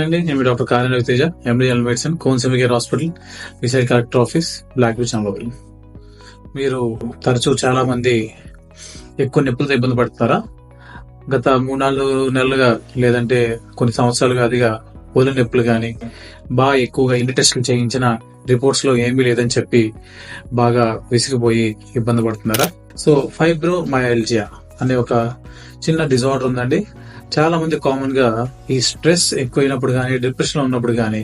అండి నేను మీ doctor Karya Raviteja, MD general medicine, Konaseema care hospital, beside collector office, black bridge, Amaravati. మీరు తరచూ చాలా మంది ఎక్కువ నొప్పులతో ఇబ్బంది పడుతున్నారా? గత 3-4 నెలలుగా లేదంటే కొన్ని సంవత్సరాలుగా అదిగా ఒళ్ళు నొప్పులు కానీ బాగా ఎక్కువగా ఇన్ని టెస్టులు చేయించిన రిపోర్ట్స్ లో ఏమీ లేదని చెప్పి బాగా విసిగిపోయి ఇబ్బంది పడుతున్నారా? సో ఫైబ్రోమైయాల్జియా అనే ఒక చిన్న డిజార్డర్ ఉందండి. చాలా మంది కామన్ గా ఈ స్ట్రెస్ ఎక్కువైనప్పుడు కానీ, డిప్రెషన్ లో ఉన్నప్పుడు కానీ,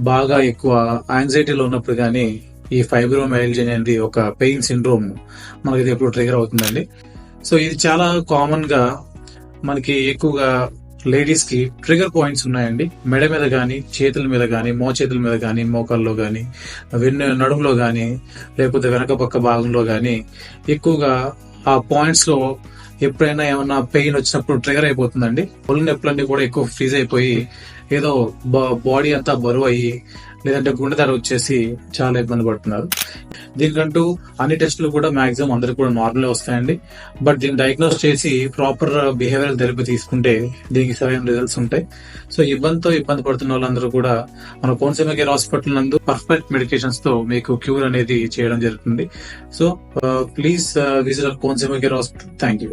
బాగా ఎక్కువ యాంగ్జైటీలో ఉన్నప్పుడు కానీ ఈ ఫైబ్రోమైయాల్జియా అనేది ఒక పెయిన్ సిండ్రోమ్ మనకి ఎప్పుడు ట్రిగర్ అవుతుందండి. సో ఇది చాలా కామన్ గా మనకి ఎక్కువగా లేడీస్ కి ట్రిగర్ పాయింట్స్ ఉన్నాయండి. మెడ మీద కానీ, చేతుల మీద కానీ, మోచేతుల మీద కానీ, మోకాల్లో కానీ, నడుములో కానీ, లేకపోతే వెనక పక్క భాగంలో కానీ ఎక్కువగా ఆ పాయింట్స్ లో ఎప్పుడైనా ఏమన్నా పెయిన్ వచ్చినప్పుడు ట్రిగర్ అయిపోతుందండి. ఒళ్ళు నొప్పులన్నీ కూడా ఎక్కువ ఫ్రీజ్ అయిపోయి ఏదో బాడీ అంతా బరువు అయ్యి లేదంటే గుండె ధర వచ్చేసి చాలా ఇబ్బంది పడుతున్నారు. దీనికంటూ అన్ని టెస్టులు కూడా మాక్సిమం అందరికి కూడా నార్మల్ వస్తాయండి. బట్ దీన్ని డయాగ్నోస్ చేసి ప్రాపర్ బిహేవియరల్ థెరపీ తీసుకుంటే దీనికి సరైన రిజల్ట్స్ ఉంటాయి. సో ఇబ్బందితో ఇబ్బంది పడుతున్న వాళ్ళందరూ కూడా మన కోనసీమ కేర్ హాస్పిటల్ నందు పర్ఫెక్ట్ మెడికేషన్స్ తో మీకు క్యూర్ అనేది చేయడం జరుగుతుంది. So please visit Konaseema care hospital. Thank you.